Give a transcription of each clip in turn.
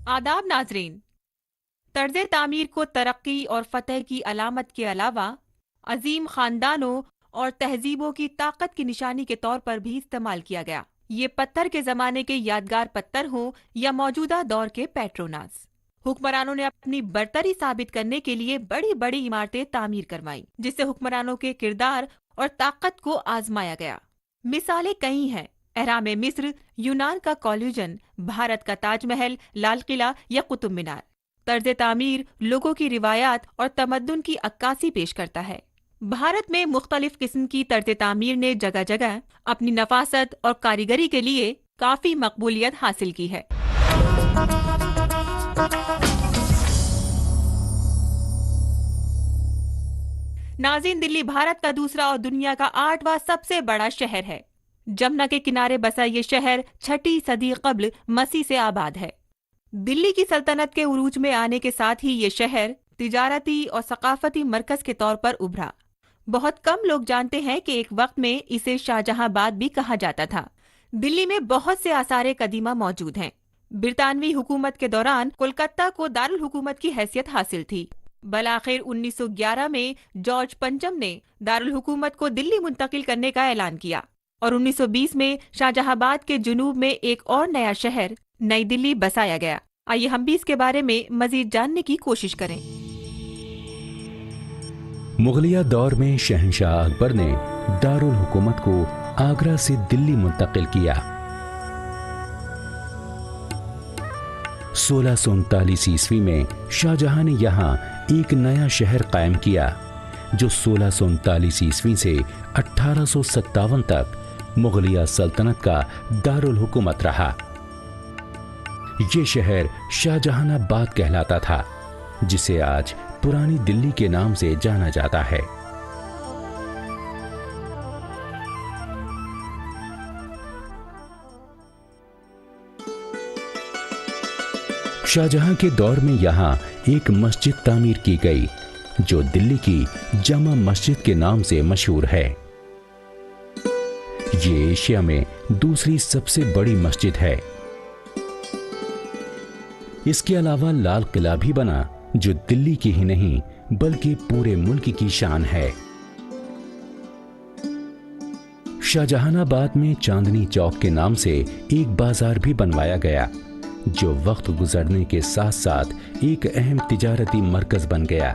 आदाब नाजरीन। तर्ज तामीर को तरक्की और फतह की अलामत के अलावा अजीम खानदानों और तहजीबों की ताकत की निशानी के तौर पर भी इस्तेमाल किया गया। ये पत्थर के जमाने के यादगार पत्थर हों या मौजूदा दौर के पेट्रोनास, हुक्मरानों ने अपनी बरतरी साबित करने के लिए बड़ी बड़ी इमारतें तामीर करवाई, जिससे हुक्मरानों के किरदार और ताकत को आजमाया गया। मिसालें कई हैं। एहराम मिस्र, यूनान का कॉल्यूजन, भारत का ताजमहल, लाल किला या कुतुब मीनार। तर्ज तामीर लोगों की रिवायात और तमद्दुन की अक्कासी पेश करता है। भारत में मुख्तलिफ किस्म की तर्ज तामीर ने जगह जगह अपनी नफासत और कारीगरी के लिए काफी मकबूलियत हासिल की है। नाज़रीन, दिल्ली भारत का दूसरा और दुनिया का 8वां सबसे बड़ा शहर है। जमुना के किनारे बसा ये शहर 6ठी सदी कब्ल मसीह से आबाद है। दिल्ली की सल्तनत के उरूज में आने के साथ ही ये शहर तिजारती और सकाफती मरकज के तौर पर उभरा। बहुत कम लोग जानते हैं कि एक वक्त में इसे शाहजहांबाद भी कहा जाता था। दिल्ली में बहुत से आसारे कदीमा मौजूद हैं। ब्रितानवी हुकूमत के दौरान कोलकाता को दारुल हुकूमत की हैसियत हासिल थी। बलाखिर 1911 में जॉर्ज पंचम ने दारुल हुकूमत को दिल्ली मुंतकिल करने का ऐलान किया और 1920 में शाहजहांबाद के जुनूब में एक और नया शहर नई दिल्ली बसाया गया। आइए हम भी इसके बारे में मजीद जानने की कोशिश करें। मुगलिया दौर में शहंशाह अकबर ने दारुल हुकूमत को आगरा से दिल्ली मुंतकिल किया। 1639 ईस्वी में शाहजहां ने यहाँ एक नया शहर कायम किया, जो 1639 ईस्वी से 1857 तक मुगलिया सल्तनत का दारुल हुकूमत रहा। ये शहर शाहजहानाबाद कहलाता था, जिसे आज पुरानी दिल्ली के नाम से जाना जाता है। शाहजहां के दौर में यहाँ एक मस्जिद तामीर की गई, जो दिल्ली की जामा मस्जिद के नाम से मशहूर है। ये एशिया में दूसरी सबसे बड़ी मस्जिद है। इसके अलावा लाल किला भी बना, जो दिल्ली की ही नहीं बल्कि पूरे मुल्क की शान है। शाहजहानाबाद में चांदनी चौक के नाम से एक बाजार भी बनवाया गया, जो वक्त गुजरने के साथ साथ एक अहम तिजारती मरकज बन गया।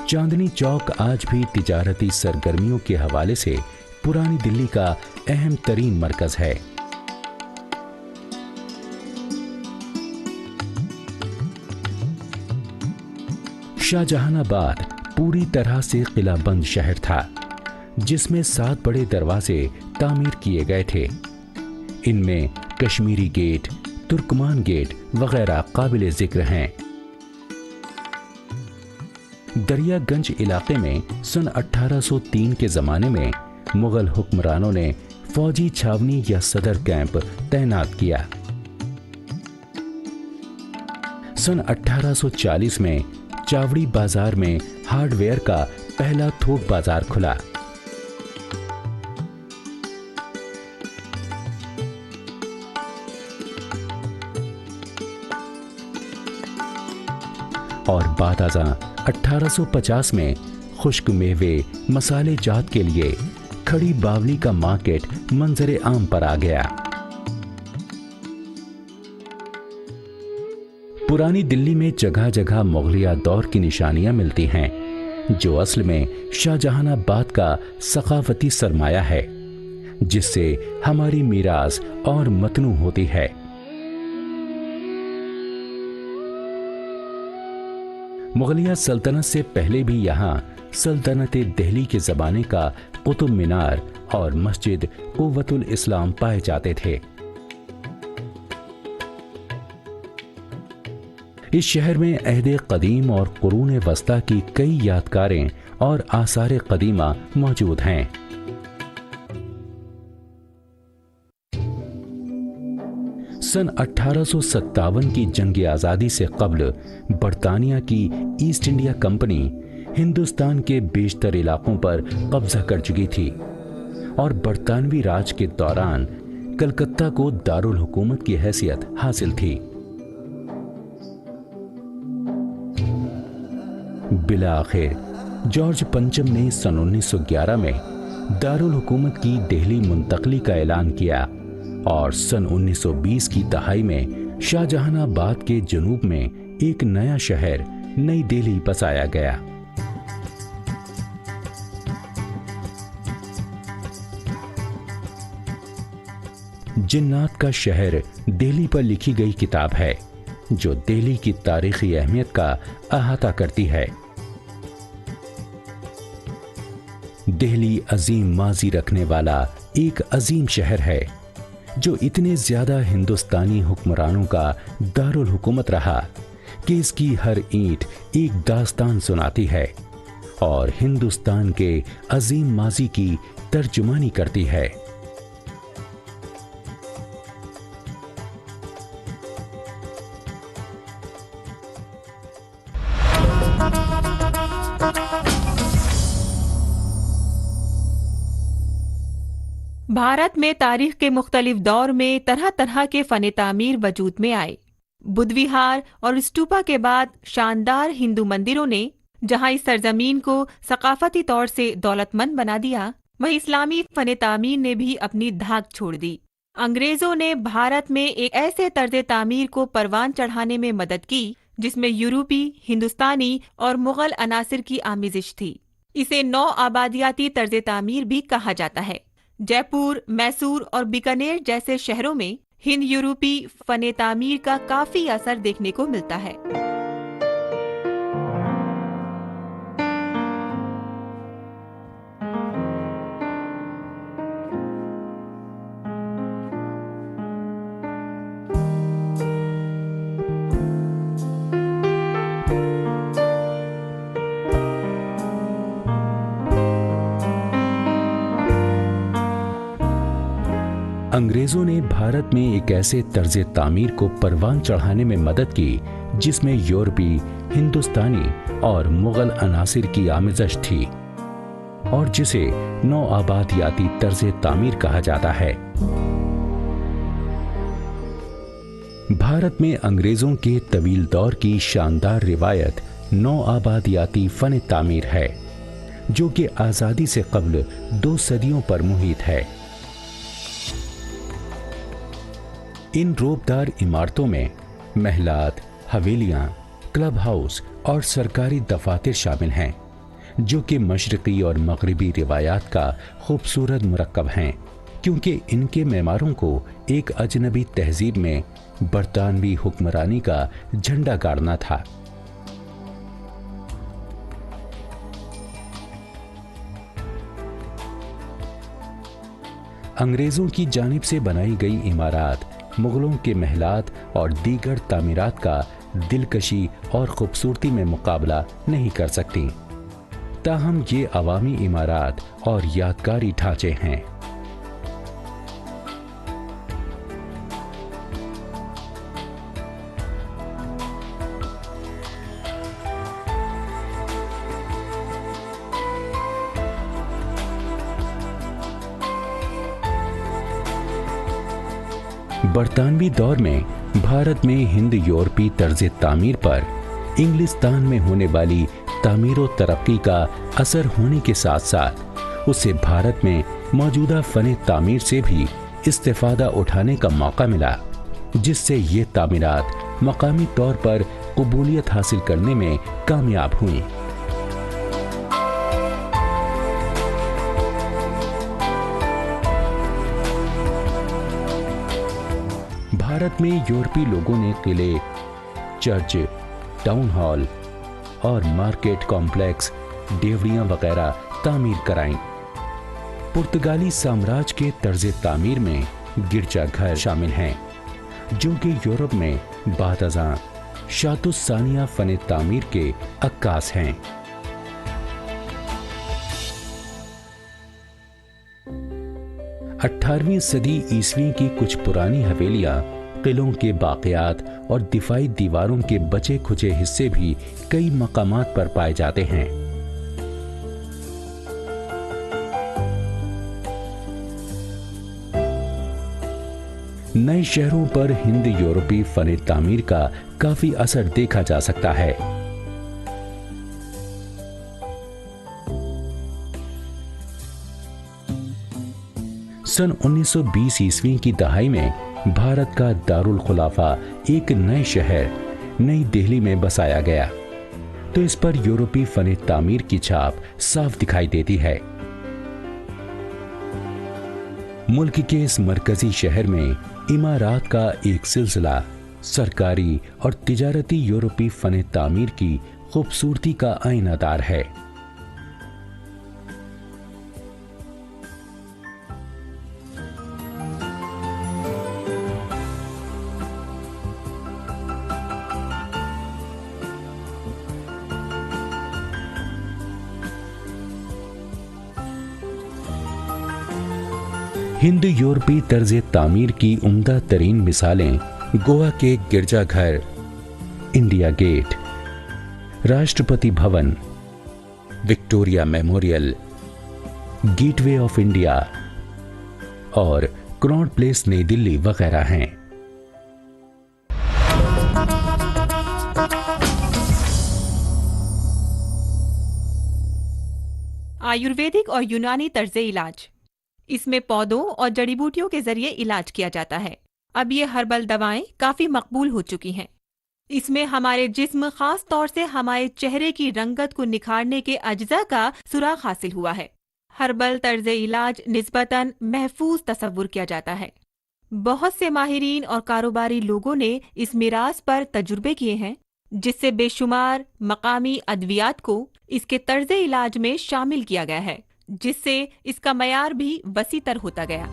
चांदनी चौक आज भी तिजारती सरगर्मियों के हवाले से पुरानी दिल्ली का अहम तरीन मरकज है। शाहजहानाबाद पूरी तरह से किलाबंद शहर था, जिसमें 7 बड़े दरवाजे तामीर किए गए थे। इनमें कश्मीरी गेट, तुर्कमान गेट वगैरह काबिल जिक्र हैं। दरियागंज इलाके में सन 1803 के जमाने में मुगल हुक्मरानों ने फौजी छावनी या सदर कैंप तैनात किया। सन 1840 में चावड़ी बाजार में हार्डवेयर का पहला थोक बाजार खुला। और बादआज़ां 1850 में खुश्क मेवे मसाले जात के लिए खड़ी बावली का मार्केट मंजरे आम पर आ गया। पुरानी दिल्ली में जगह जगह मुगलिया दौर की निशानियां मिलती हैं, जो असल में शाहजहानाबाद का सकाफती सरमाया है, जिससे हमारी मीरास और मतनू होती है। मुगलिया सल्तनत से पहले भी यहाँ सल्तनत दिल्ली के ज़माने का कुतुब मीनार और मस्जिद कुव्वतुल इस्लाम पाए जाते थे। इस शहर में अहद कदीम और कुरून वस्ता की कई यादगारें और आसार कदीमा मौजूद हैं। सन 1857 की जंग आज़ादी से कब्ल बरतानिया की ईस्ट इंडिया कंपनी हिंदुस्तान के बेशतर इलाकों पर कब्जा कर चुकी थी और बरतानवी राज के दौरान कलकत्ता को दारुल हुकूमत की हैसियत हासिल थी। बिलाखिर जॉर्ज पंचम ने सन 1911 में दारुल हुकूमत की दिल्ली मुंतकली का ऐलान किया और सन 1920 की दहाई में शाहजहानाबाद के जनूब में एक नया शहर नई दिल्ली बसाया गया। जिन्नात का शहर दिल्ली पर लिखी गई किताब है जो दिल्ली की तारीखी अहमियत का अहाता करती है। दिल्ली अजीम माजी रखने वाला एक अजीम शहर है जो इतने ज्यादा हिंदुस्तानी हुक्मरानों का दारुल हुकूमत रहा कि इसकी हर ईंट एक दास्तान सुनाती है और हिंदुस्तान के अजीम माजी की तर्जुमानी करती है। भारत में तारीख के मुख्तलिफ दौर में तरह तरह के फ़न तामीर वजूद में आए। बुद्ध विहार और स्तूपा के बाद शानदार हिंदू मंदिरों ने जहां इस सरजमीन को सकाफती तौर से दौलतमंद बना दिया, वहीं इस्लामी फ़न तामीर ने भी अपनी धाक छोड़ दी। अंग्रेजों ने भारत में एक ऐसे तर्ज तामीर को परवान चढ़ाने में मदद की जिसमें यूरोपी, हिंदुस्तानी और मुगल अनासिर की आमिजिश थी। इसे नौ आबादियाती तर्ज तामीर भी कहा जाता है। जयपुर, मैसूर और बीकानेर जैसे शहरों में हिंद यूरोपी फ़न तामीर का काफी असर देखने को मिलता है। अंग्रेजों ने भारत में एक ऐसे तर्ज तामीर को परवान चढ़ाने में मदद की जिसमें यूरोपी, हिंदुस्तानी और मुगल अनासिर की आमिज़श थी और जिसे नौ आबादियाती तर्ज तामीर कहा जाता है। भारत में अंग्रेजों के तवील दौर की शानदार रिवायत नौ आबादियाती फ़न तामीर है जो कि आज़ादी से कब्ल 2 सदियों पर मुहित है। इन रोबदार इमारतों में महलात, हवेलियां, क्लब हाउस और सरकारी दफातर शामिल हैं जो कि मशरक़ी और मगरबी रिवायात का खूबसूरत मुरक्कब हैं क्योंकि इनके मेमारों को एक अजनबी तहजीब में बरतानवी हुक्मरानी का झंडा गाड़ना था। अंग्रेजों की जानिब से बनाई गई इमारत मुगलों के महलात और दीगर तामीरात का दिलकशी और खूबसूरती में मुकाबला नहीं कर सकती। ताहम ये अवामी इमारत और यादगारी ढांचे हैं। बरतानवी दौर में भारत में हिंद यूरोपी तर्ज तामीर पर इंग्लिस्तान में होने वाली तामीर तरक्की का असर होने के साथ साथ उसे भारत में मौजूदा फ़न तामीर से भी इस्तेफादा उठाने का मौका मिला जिससे ये तामीरात मकामी तौर पर कबूलियत हासिल करने में कामयाब हुई। भारत में यूरोपी लोगों ने किले, चर्च, टाउन हॉल और मार्केट कॉम्प्लेक्स, डेवड़ियां वगैरह तामीर कराईं। पुर्तगाली साम्राज्य के तर्ज तामीर में गिरजाघर शामिल हैं जो कि यूरोप में बातज़ां, शातुस्सानिया फन तामीर के अक्कास हैं। 18वीं सदी ईस्वी की कुछ पुरानी हवेलियां, किलों के बाक़ियात और दिफाई दीवारों के बचे खुचे हिस्से भी कई मकामात पर पाए जाते हैं। नए शहरों पर हिंद यूरोपी फन तामीर का काफी असर देखा जा सकता है। सन 1920 ईस्वी की दहाई में भारत का दारुल खुलाफा एक नए शहर नई दिल्ली में बसाया गया, तो इस पर यूरोपी फन तामीर की छाप साफ दिखाई देती है। मुल्क के इस मरकजी शहर में इमारात का एक सिलसिला सरकारी और तिजारती यूरोपी फन तामीर की खूबसूरती का आईनादार है। हिंद यूरोपी तर्ज तामीर की उम्दा तरीन मिसालें गोवा के गिरजाघर, India gate, Rashtrapati Bhavan, Victoria memorial, gateway of India और क्रॉन प्लेस नई दिल्ली वगैरह हैं। आयुर्वेदिक और यूनानी तर्ज इलाज। इसमें पौधों और जड़ी बूटियों के जरिए इलाज किया जाता है। अब ये हर्बल दवाएं काफी मकबूल हो चुकी हैं। इसमें हमारे जिस्म, खास तौर से हमारे चेहरे की रंगत को निखारने के अज्जा का सुराग हासिल हुआ है। हर्बल तर्ज इलाज निस्बतन महफूज तस्वुर किया जाता है। बहुत से माहिरीन और कारोबारी लोगों ने इस मिरास पर तजुर्बे किए हैं, जिससे बेशुमार मकामी अद्वियात को इसके तर्ज इलाज में शामिल किया गया है, जिससे इसका मयार भी वसीतर होता गया।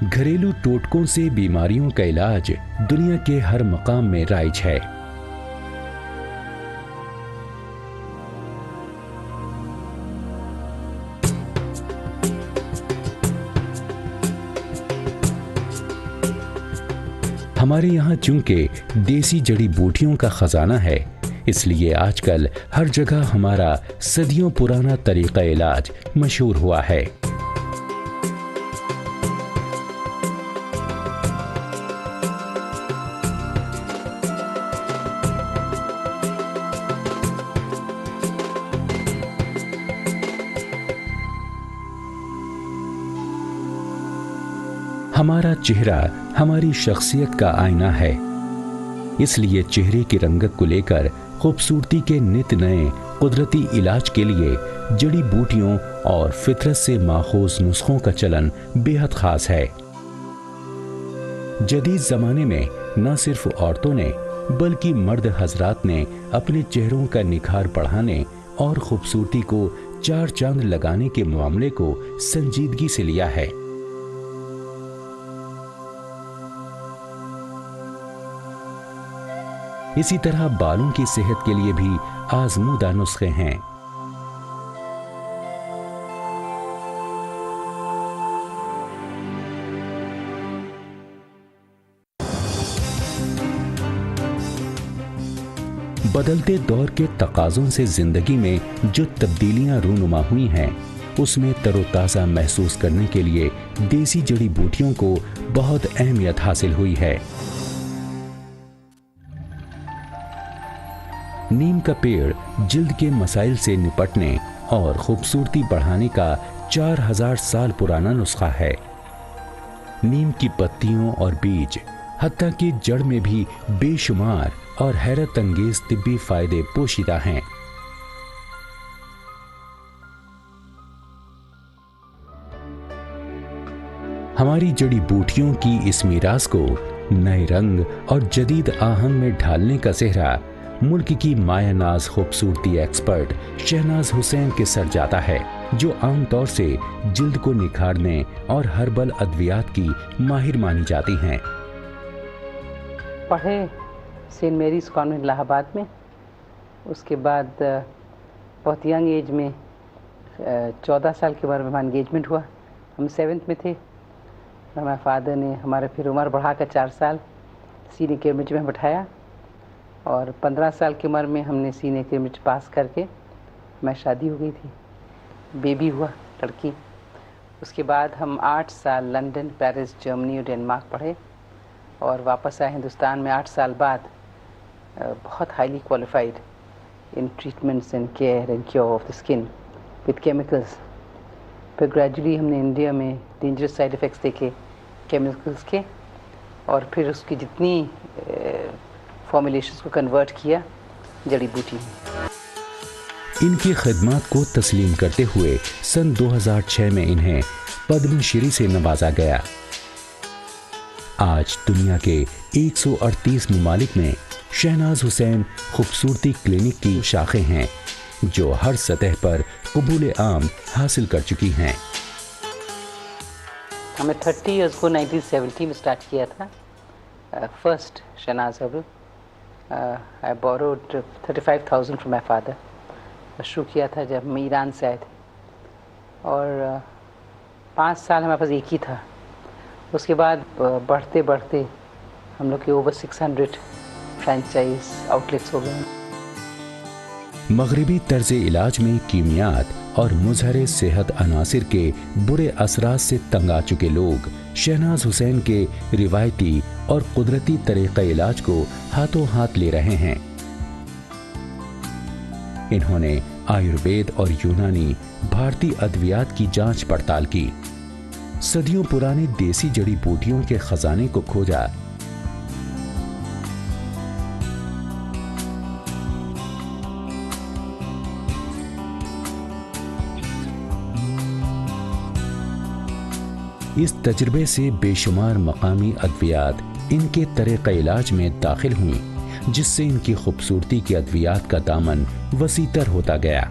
घरेलू टोटकों से बीमारियों का इलाज दुनिया के हर मकाम में राइज है। हमारे यहाँ चूंकि देसी जड़ी बूटियों का खजाना है, इसलिए आजकल हर जगह हमारा सदियों पुराना तरीका इलाज मशहूर हुआ है। हमारा चेहरा हमारी शख्सियत का आईना है, इसलिए चेहरे की रंगत को लेकर खूबसूरती के नित नए कुदरती इलाज के लिए जड़ी बूटियों और फितरत से माखूज नुस्खों का चलन बेहद खास है। जदीद जमाने में न सिर्फ औरतों ने बल्कि मर्द हजरात ने अपने चेहरों का निखार बढ़ाने और खूबसूरती को चार चांद लगाने के मामले को संजीदगी से लिया है। इसी तरह बालों की सेहत के लिए भी आजमूदा नुस्खे हैं। बदलते दौर के तकाज़ों से जिंदगी में जो तब्दीलियां रूनुमा हुई हैं, उसमें तरोताज़ा महसूस करने के लिए देसी जड़ी बूटियों को बहुत अहमियत हासिल हुई है। नीम का पेड़ जिल्द के मसाइल से निपटने और खूबसूरती बढ़ाने का 4000 साल पुराना नुस्खा है। नीम की पत्तियों और बीज, हत्ता कि जड़ में भी बेशुमार और हैरत अंगेज तिब्बी फायदे पोशीदा हैं। हमारी जड़ी बूटियों की इस मीरास को नए रंग और जदीद आहंग में ढालने का सेहरा मुल्क की मायानाज खूबसूरती एक्सपर्ट शहनाज हुसैन के सर जाता है, जो आमतौर से जिल्द को निखारने और हर्बल अद्वियात की माहिर मानी जाती हैं। पढ़े सेंट मेरीज कॉन्वेंट इलाहाबाद में। उसके बाद बहुत यंग एज में 14 साल की उम्र में हमारा इंगेजमेंट हुआ। हम 7th में थे। हमारे फादर ने हमारे फिर उम्र बढ़ाकर 4 साल सीनियर केम्ब्रिज में बैठाया और 15 साल की उम्र में हमने सीनियर केम्ब्रिज पास करके हमारी शादी हो गई थी, बेबी हुआ, लड़की। उसके बाद हम 8 साल लंदन, पेरिस, जर्मनी और डेनमार्क पढ़े और वापस आए हिंदुस्तान में 8 साल बाद, बहुत highly qualified in treatments and care and cure of the skin with chemicals. फिर ग्रेजुअली हमने इंडिया में डेंजरस साइड इफ़ेक्ट्स देखे केमिकल्स के और फिर उसकी जितनी फॉर्मुलेशंस को कन्वर्ट किया जड़ी बूटी में। इनकी खिदमत को तस्लीम करते हुए सन 2006 में इन्हें पद्मश्री से नवाजा गया। आज दुनिया के 138 ममालिक में शहनाज हुसैन खूबसूरती क्लिनिक की शाखें हैं जो हर सतह पर कबूल आम हासिल कर चुकी हैं। हमें 30 इयर्स को 1970 में स्टार्ट किया था। First Shahnaz herbal I borrowed 35,000 from my father. शुरू किया था जब हम ईरान से आए थे और 5 साल हमारे पास एक ही था। उसके बाद बढ़ते बढ़ते हम लोग के ओवर 600 फ्रेंचाइज आउटलेट्स हो गए। मगरिबी तर्ज इलाज में कीमियात और मुजहरे सेहत अनासिर के बुरे असरात से तंग आ चुके लोग शहनाज हुसैन के रिवायती और कुदरती तरीक़ा इलाज को हाथों हाथ ले रहे हैं। इन्होंने आयुर्वेद और यूनानी भारतीय अद्वियात की जांच पड़ताल की, सदियों पुरानी देसी जड़ी बूटियों के खजाने को खोजा। इस तजर्बे से बेशुमार मकामी अद्वियात इनके तरीक़ा इलाज में दाखिल हुई, जिससे इनकी खूबसूरती के अद्वियात का दामन वसीतर होता गया।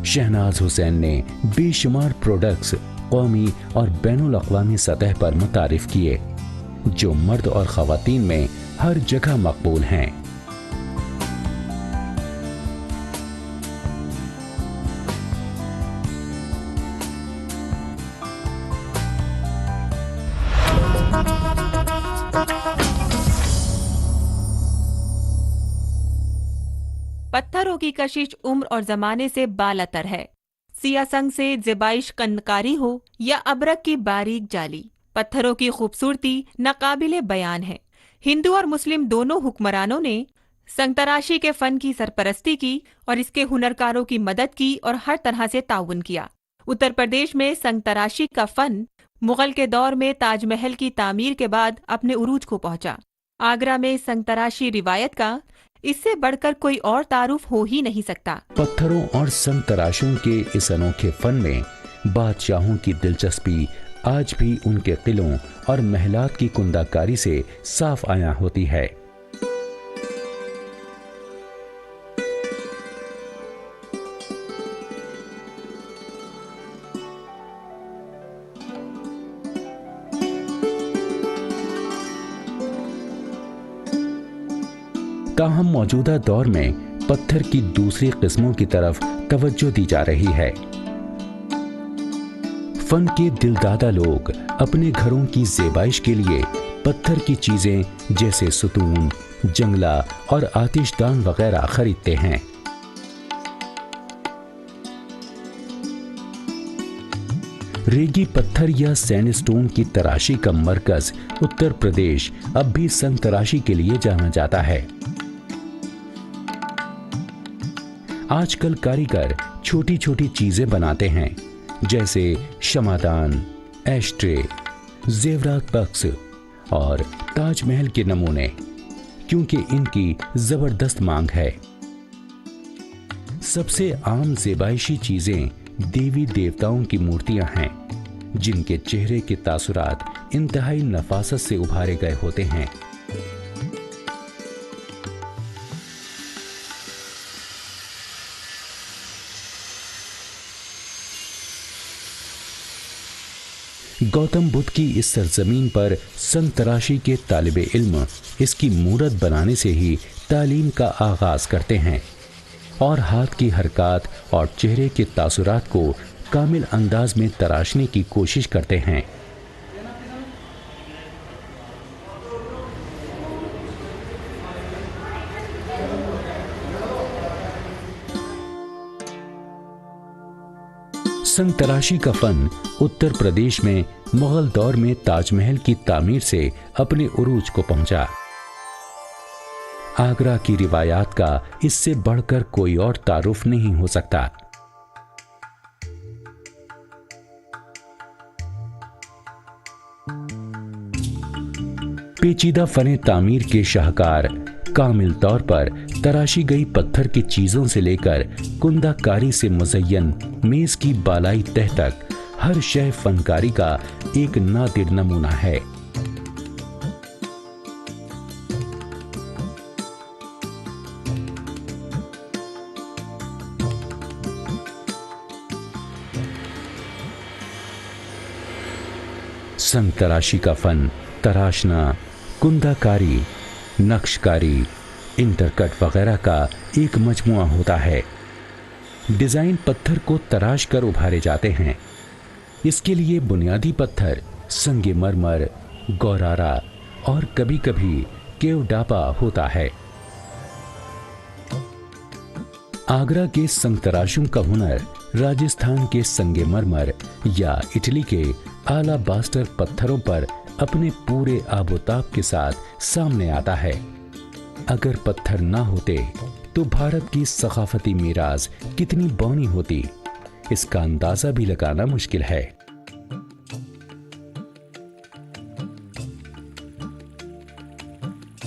शहनाज हुसैन ने बेशुमार प्रोडक्ट्स कौमी और बैनुल अक़वामी सतह पर मुतारिफ किए, जो मर्द और ख़वातीन में हर जगह मकबूल हैं। पत्थरों की कशिश उम्र और जमाने से बालातर है। सियासंग से ज़िबाइश कंदकारी हो या अबरक की बारीक जाली, पत्थरों की खूबसूरती नाकाबिले बयान है। हिंदू और मुस्लिम दोनों हुक्मरानों ने संगतराशी के फन की सरपरस्ती की और इसके हुनरकारों की मदद की और हर तरह से ताउन किया। उत्तर प्रदेश में संगतराशी का फन मुगल के दौर में ताजमहल की तामीर के बाद अपने उरूज को पहुंचा। आगरा में संगतराशी रिवायत का इससे बढ़कर कोई और तारुफ हो ही नहीं सकता। पत्थरों और संगतराशों के इस अनोखे फन में बादशाहों की दिलचस्पी आज भी उनके किलों और महलात की कुंदाकारी से साफ आया होती है। ताहम मौजूदा दौर में पत्थर की दूसरी किस्मों की तरफ तवज्जो दी जा रही है। फन के दिलदादा लोग अपने घरों की ज़ेबाइश के लिए पत्थर की चीजें जैसे सुतून, जंगला और आतिशदान वगैरह खरीदते हैं। रेगी पत्थर या सैंडस्टोन की तराशी का मरकज उत्तर प्रदेश अब भी संग तराशी के लिए जाना जाता है। आजकल कारीगर छोटी छोटी चीजें बनाते हैं, जैसे शमादान, एस्ट्रे, जेवरात बक्स और ताजमहल के नमूने, क्योंकि इनकी जबरदस्त मांग है। सबसे आम ज़ेबाइशी चीजें देवी देवताओं की मूर्तियां हैं, जिनके चेहरे के तासुरात इंतहाई नफासत से उभारे गए होते हैं। गौतम बुद्ध की इस सरजमीन पर संग तराशी के तालिबे इल्म इसकी मूरत बनाने से ही तालीम का आगाज करते हैं और हाथ की हरकत और चेहरे के तासुरात को कामिल अंदाज में तराशने की कोशिश करते हैं। संग तराशी का फन उत्तर प्रदेश में मुगल दौर में ताजमहल की तामीर से अपने उरूज को पहुंचा। आगरा की रिवायात का इससे बढ़कर कोई और तारुफ नहीं हो सकता। पेचीदा फने तामीर के शाहकार कामिल तौर पर तराशी गई पत्थर की चीजों से लेकर कुंदाकारी से मुज़य्यन मेज की बालाई तह तक हर शय फनकारी का एक नादिर नमूना है। संग तराशी का फन तराशना, कुंदाकारी, नक्शकारी, इंटरकट वगैरह का एक मजमुआ होता है। डिजाइन पत्थर को तराश कर उभारे जाते हैं। इसके लिए बुनियादी पत्थर संगे मरमर, गौरारा और कभी कभी केवडापा होता है। आगरा के संग तराशों का हुनर राजस्थान के संगे मरमर या इटली के आलाबास्टर पत्थरों पर अपने पूरे आबोताब के साथ सामने आता है। अगर पत्थर ना होते तो भारत की सकाफती मीरास कितनी बौनी होती, इसका अंदाजा भी लगाना मुश्किल है।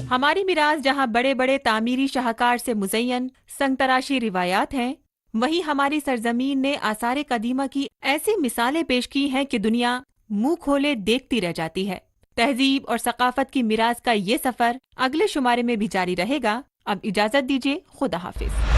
हमारी मिराज जहाँ बड़े बड़े तामीरी शाहकार से मुज़य्यन संग तराशी रिवायात हैं, वहीं हमारी सरजमीन ने आसारे कदीमा की ऐसी मिसालें पेश की हैं कि दुनिया मुंह खोले देखती रह जाती है। तहजीब और सकाफत की मिराज का ये सफर अगले शुमारे में भी जारी रहेगा। अब इजाजत दीजिए, खुदा हाफिज।